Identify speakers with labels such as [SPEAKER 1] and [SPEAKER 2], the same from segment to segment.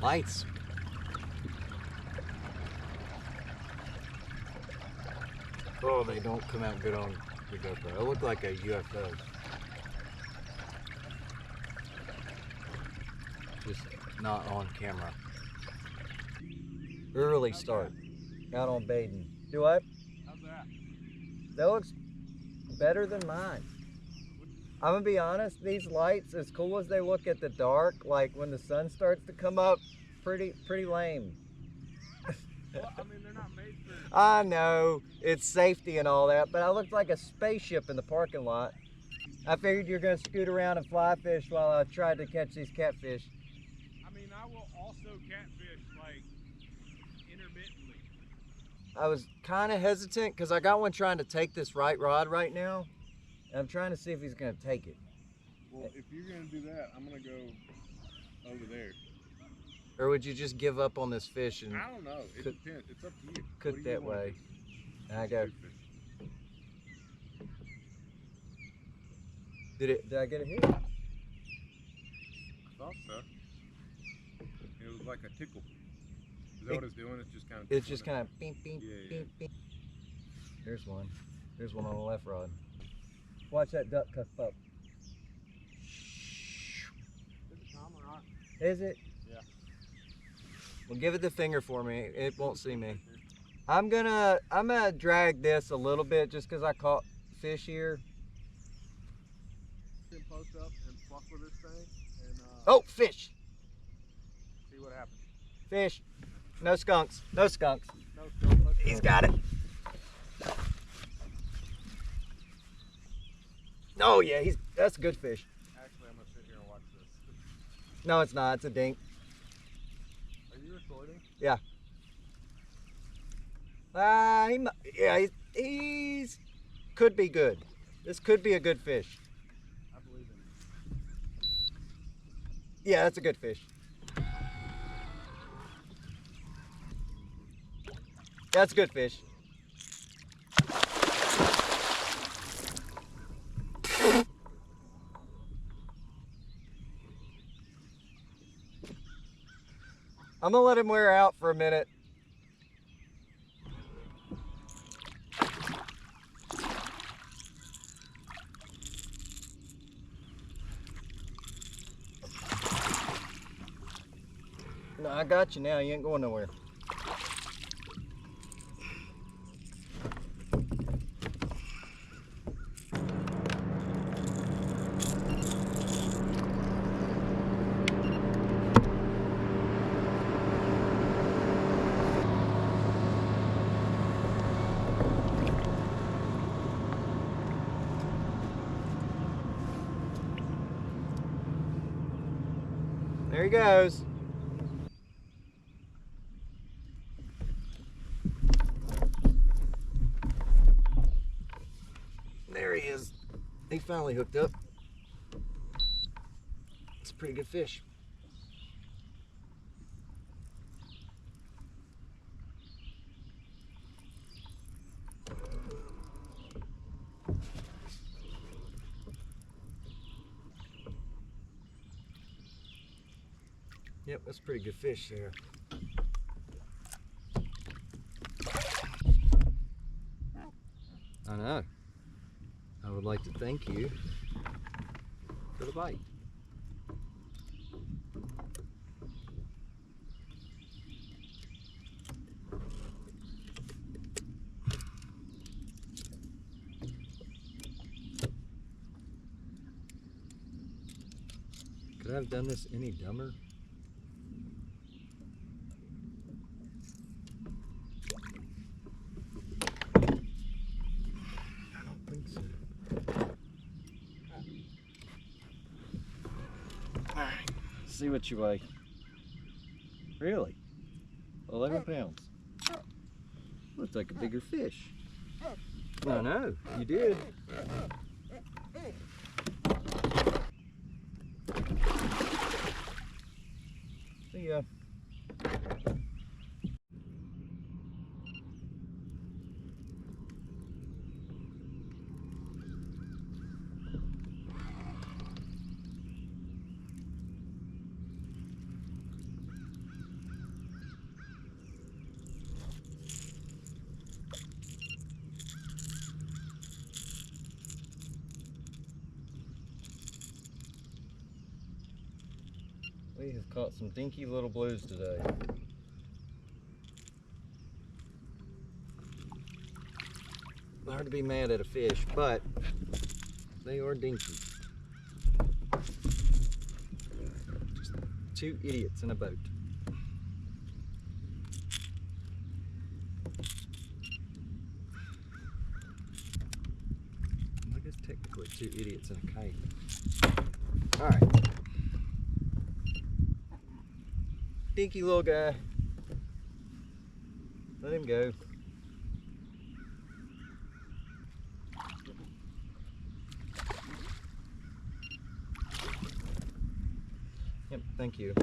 [SPEAKER 1] Lights. Oh, they don't come out good on the GoPro. It looked like a UFO. Just not on camera. Early start. Out on Badin. Do what?
[SPEAKER 2] How's that?
[SPEAKER 1] That looks better than mine. I'm gonna be honest, these lights, as cool as they look at the dark, like when the sun starts to come up, pretty lame.
[SPEAKER 2] Well, I mean, they're not made for...
[SPEAKER 1] I know, it's safety and all that, but I looked like a spaceship in the parking lot. I figured you're gonna scoot around and fly fish while I tried to catch these catfish.
[SPEAKER 2] I mean, I will also catfish, like, intermittently.
[SPEAKER 1] I was kind of hesitant because I got one trying to take this right rod right now. And I'm trying to see if he's gonna take it.
[SPEAKER 2] Well, if you're gonna do that, I'm gonna go over there.
[SPEAKER 1] Or would you just give up on this fish and
[SPEAKER 2] I don't know. It depends. It's up to you.
[SPEAKER 1] cook that way? And I go. Did I get a hit?
[SPEAKER 2] I thought so. It was like a tickle. Is that what it's doing? It's just kind of.
[SPEAKER 1] It's just kind of beep beep
[SPEAKER 2] Yeah.
[SPEAKER 1] beep beep. There's one. There's one on the left rod. Watch that duck cuff up.
[SPEAKER 2] Is it Tom or not?
[SPEAKER 1] Is it?
[SPEAKER 2] Yeah.
[SPEAKER 1] Well, give it the finger for me. It won't see me. I'm gonna drag this a little bit just because I caught fish here.
[SPEAKER 2] Post up and fuck with this thing and
[SPEAKER 1] Oh, fish!
[SPEAKER 2] see what happens.
[SPEAKER 1] Fish. No skunks. No skunks.
[SPEAKER 2] No, still,
[SPEAKER 1] He's got it. Oh yeah, that's a good fish.
[SPEAKER 2] Actually, I'm gonna sit here and watch this.
[SPEAKER 1] No, it's not. It's a dink.
[SPEAKER 2] Are you recording?
[SPEAKER 1] Yeah. He's could be good. This could be a good fish.
[SPEAKER 2] I believe in you.
[SPEAKER 1] Yeah, that's a good fish. That's a good fish. I'm gonna let him wear out for a minute. No, I got you now. You ain't going nowhere. There he goes. There he is. He finally hooked up. It's a pretty good fish. Yep, that's a pretty good fish there. I know. I would like to thank you for the bite. Could I have done this any dumber? See what you weigh. Really? 11 pounds. Looks like a bigger fish. I know, you did. See ya. We have caught some dinky little blues today. Hard to be mad at a fish, but they are dinky. Just two idiots in a boat. I guess technically two idiots in a kayak. All right. Dinky little guy. Let him go. Yep, thank you.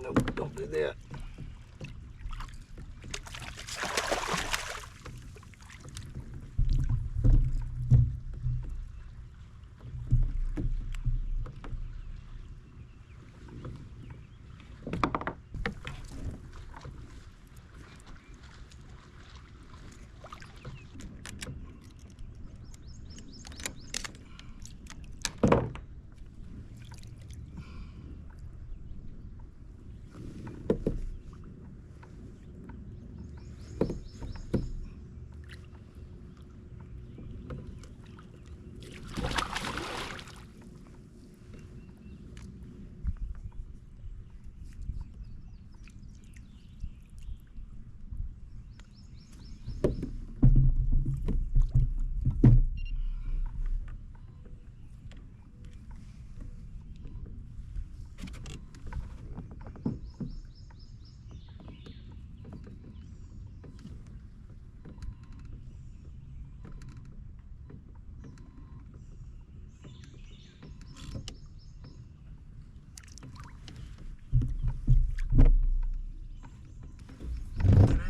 [SPEAKER 1] Nope, don't do that.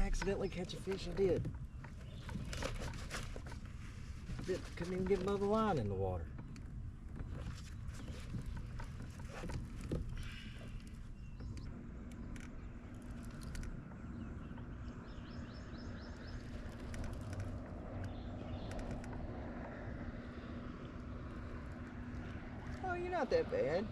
[SPEAKER 1] Accidentally catch a fish, I did. Couldn't even get above the line in the water. Oh, you're not that bad.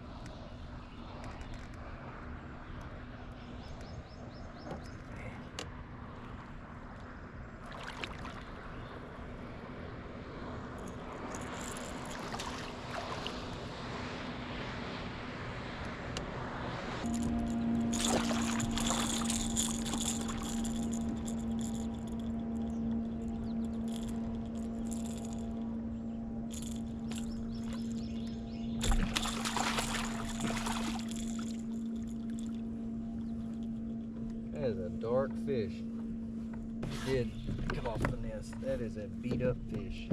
[SPEAKER 1] That is a dark fish. Did come off the nest. That is a beat up fish.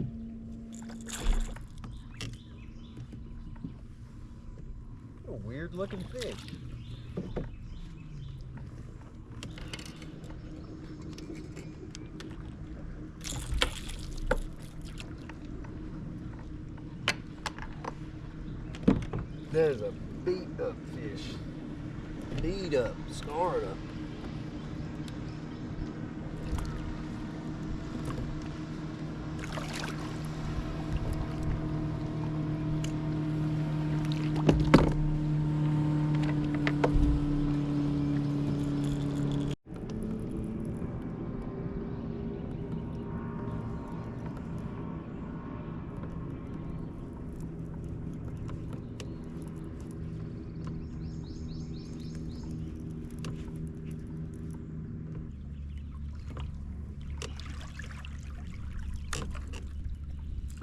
[SPEAKER 1] What a weird looking fish. That is a beat up fish. Beat up, scarred up.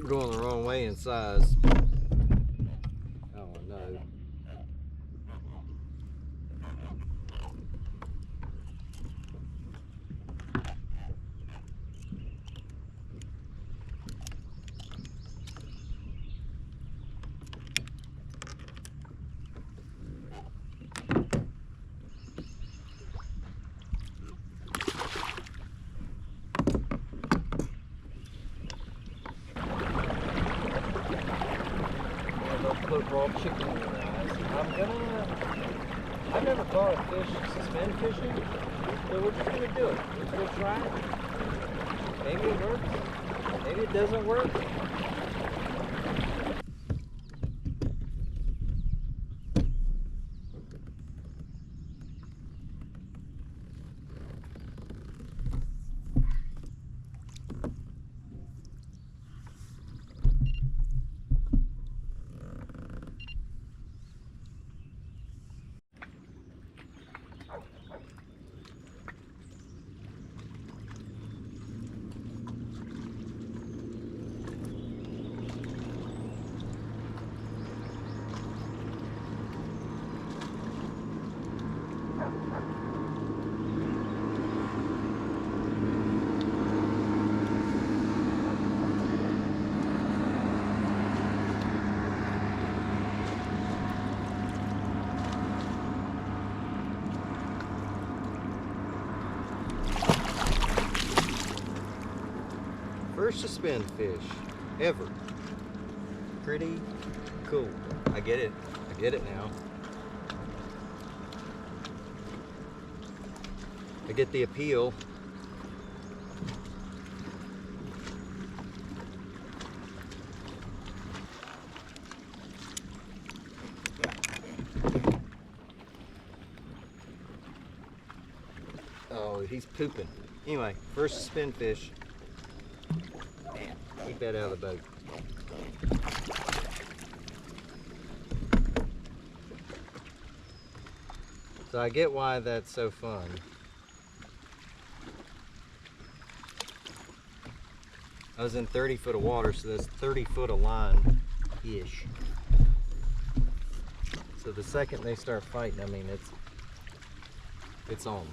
[SPEAKER 1] Going the wrong way in size. Oh no. put raw chicken in their eyes. I've never caught a fish suspend fishing, so we're just gonna do it. We're gonna try it. Maybe it works. Maybe it doesn't work. First suspend fish ever. Pretty cool. I get it. I get it now. I get the appeal. Oh, he's pooping. Anyway, first suspend fish. Man, keep that out of the boat. So I get why that's so fun. I was in 30 foot of water, so that's 30 foot of line-ish. So the second they start fighting, I mean, it's on.